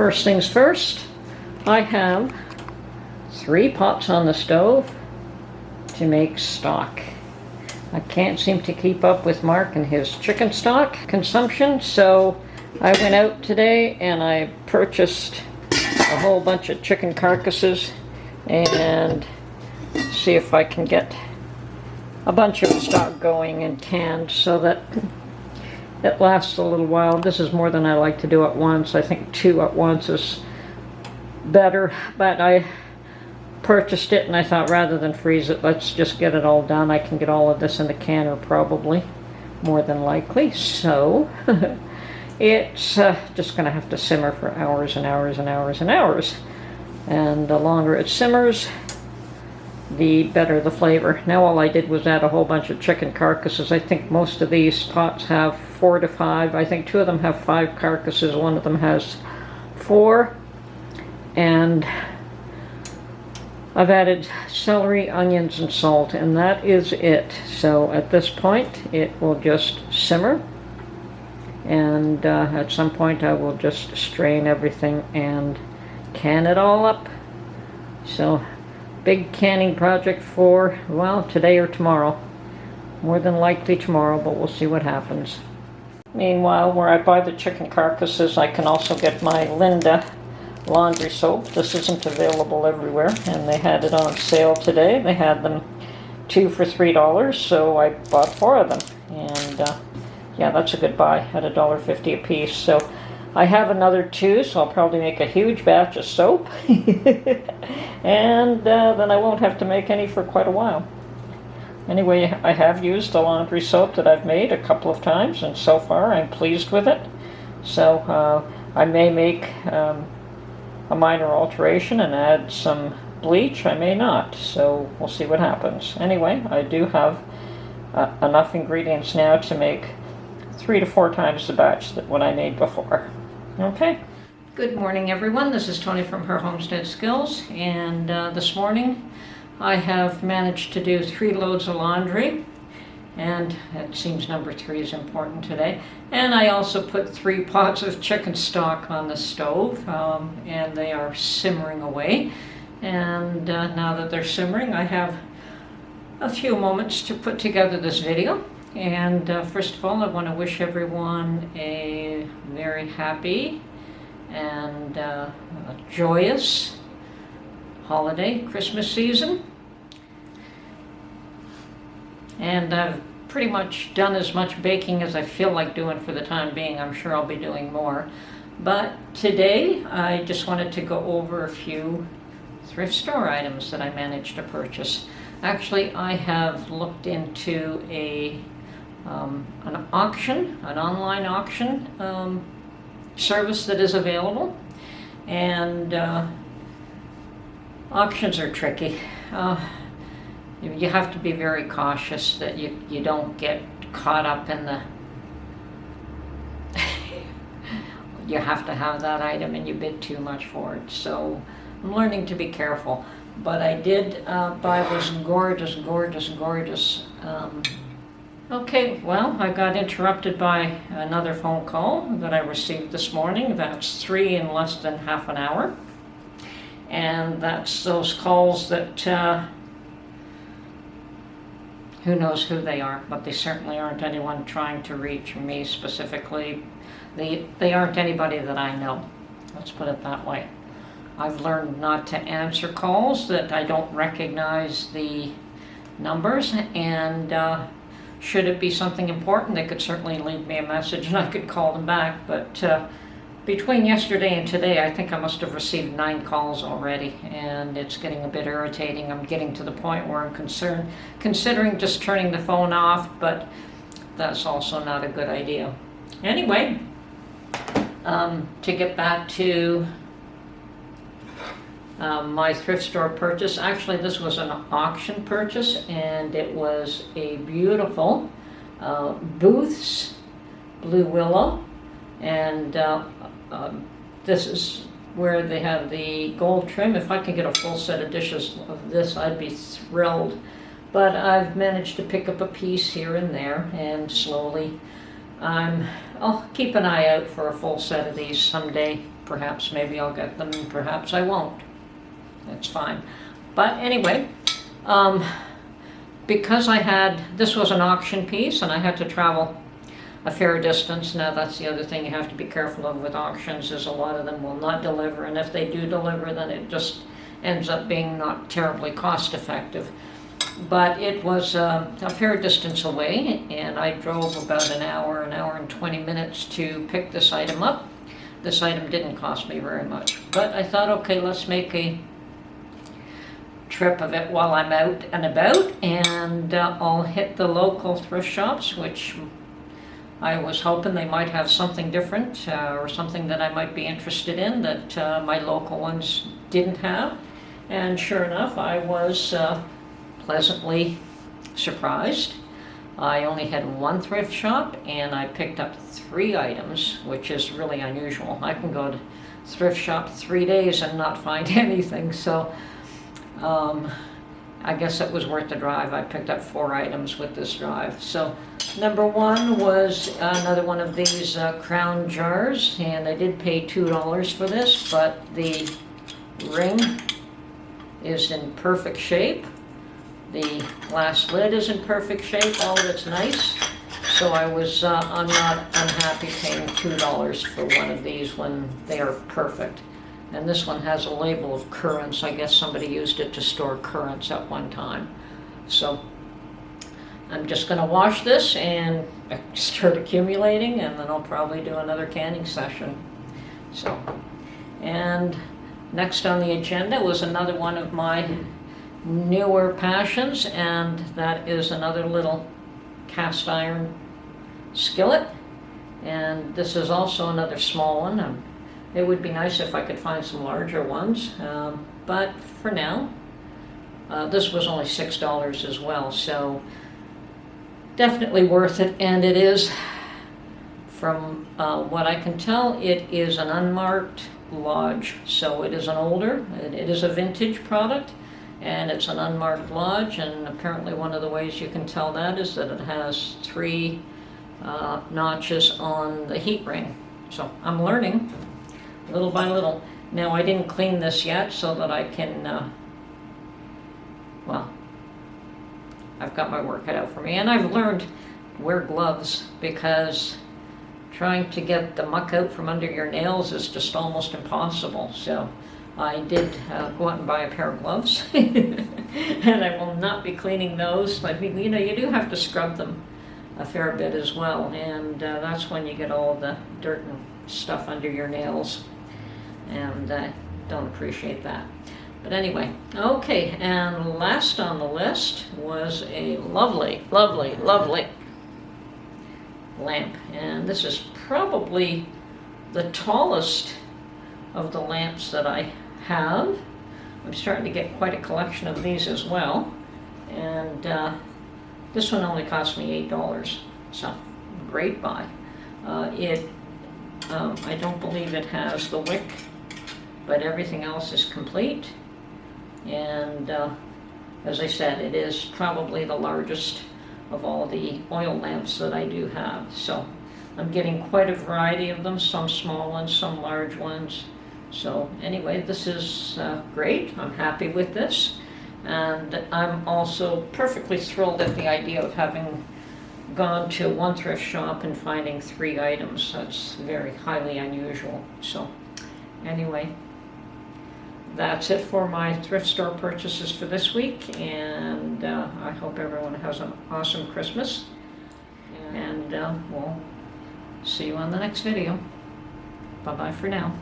First things first, I have 3 pots on the stove to make stock. I can't seem to keep up with Mark and his chicken stock consumption, so I went out today and I purchased a whole bunch of chicken carcasses and see if I can get a bunch of stock going and canned so that it lasts a little while. This is more than I like to do at once. I think 2 at once is better, but I purchased it and I thought rather than freeze it, let's just get it all done. I can get all of this in the canner probably, more than likely. So it's just gonna have to simmer for hours and hours and hours and hours. And the longer it simmers, the better the flavor. Now all I did was add a whole bunch of chicken carcasses. I think most of these pots have 4 to 5. I think 2 of them have 5 carcasses, 1 of them has 4. And I've added celery, onions, and salt, and that is it. So at this point, it will just simmer. And at some point, I will just strain everything and can it all up. So, big canning project for, well, today or tomorrow. More than likely tomorrow, but we'll see what happens. Meanwhile, where I buy the chicken carcasses, I can also get my Linda laundry soap. This isn't available everywhere, and they had it on sale today. They had them 2 for $3, so I bought 4 of them. And yeah, that's a good buy at $1.50 a piece. So I have another 2, so I'll probably make a huge batch of soap. And then I won't have to make any for quite a while. Anyway, I have used the laundry soap that I've made a couple of times, and so far I'm pleased with it. So I may make a minor alteration and add some bleach. I may not, so we'll see what happens. Anyway, I do have enough ingredients now to make 3 to 4 times the batch that what I made before. Okay. Good morning, everyone. This is Tony from Her Homestead Skills, and this morning I have managed to do 3 loads of laundry, and it seems number 3 is important today. And I also put 3 pots of chicken stock on the stove, and they are simmering away. And now that they're simmering, I have a few moments to put together this video. And first of all, I want to wish everyone a very happy and joyous holiday, Christmas season. And I've pretty much done as much baking as I feel like doing for the time being. I'm sure I'll be doing more. But today, I just wanted to go over a few thrift store items that I managed to purchase. Actually, I have looked into an auction, an online auction service that is available. And auctions are tricky. You have to be very cautious that you don't get caught up in the you have to have that item and you bid too much for it. So I'm learning to be careful. But I did buy this gorgeous okay, well, I got interrupted by another phone call that I received this morning. That's 3 in less than half an hour. And that's those calls that who knows who they are, but they certainly aren't anyone trying to reach me specifically. They aren't anybody that I know. Let's put it that way. I've learned not to answer calls that I don't recognize the numbers, and should it be something important, they could certainly leave me a message and I could call them back. But between yesterday and today, I think I must have received 9 calls already, and it's getting a bit irritating. I'm getting to the point where I'm considering just turning the phone off, but that's also not a good idea. Anyway, to get back to my thrift store purchase, actually this was an auction purchase, and it was a beautiful Booth's Blue Willow, and this is where they have the gold trim. If I could get a full set of dishes of this, I'd be thrilled. But I've managed to pick up a piece here and there, and slowly I'll keep an eye out for a full set of these someday. Perhaps maybe I'll get them, perhaps I won't. That's fine. But anyway, because this was an auction piece and I had to travel a fair distance. Now that's the other thing you have to be careful of with auctions, is a lot of them will not deliver, and if they do deliver, then it just ends up being not terribly cost effective. But it was a fair distance away, and I drove about an hour and 20 minutes to pick this item up. This item didn't cost me very much, but I thought, okay, let's make a trip of it while I'm out and about, and I'll hit the local thrift shops, which I was hoping they might have something different or something that I might be interested in that my local ones didn't have. And sure enough, I was pleasantly surprised. I only had one thrift shop and I picked up 3 items, which is really unusual. I can go to thrift shop 3 days and not find anything, so I guess it was worth the drive. I picked up 4 items with this drive. So number 1 was another one of these crown jars, and I did pay $2 for this, but the ring is in perfect shape. The glass lid is in perfect shape, all of it's nice. So I'm not unhappy paying $2 for one of these when they are perfect. And this one has a label of currants. I guess somebody used it to store currants at one time. So I'm just going to wash this and start accumulating, and then I'll probably do another canning session. So, and next on the agenda was another one of my newer passions, and that is another little cast iron skillet. And this is also another small one. It would be nice if I could find some larger ones, but for now, this was only $6 as well, so definitely worth it. And it is, from what I can tell, it is an unmarked Lodge, so it is an older, it is a vintage product, and it's an unmarked Lodge. And apparently one of the ways you can tell that is that it has 3 notches on the heat ring. So I'm learning little by little. Now I didn't clean this yet so that I can, well, I've got my work cut out for me. And I've learned to wear gloves, because trying to get the muck out from under your nails is just almost impossible. So I did go out and buy a pair of gloves, and I will not be cleaning those. I mean, you know, you do have to scrub them a fair bit as well, and that's when you get all the dirt and stuff under your nails, and I don't appreciate that. But anyway, okay, and last on the list was a lovely, lovely, lovely lamp, and this is probably the tallest of the lamps that I have. I'm starting to get quite a collection of these as well, and this one only cost me $8, so great buy. I don't believe it has the wick, but everything else is complete. And as I said, it is probably the largest of all the oil lamps that I do have. So I'm getting quite a variety of them, some small ones, some large ones. So anyway, this is great. I'm happy with this. And I'm also perfectly thrilled at the idea of having gone to one thrift shop and finding 3 items. That's very highly unusual. So anyway, that's it for my thrift store purchases for this week, and I hope everyone has an awesome Christmas, and we'll see you on the next video. Bye-bye for now.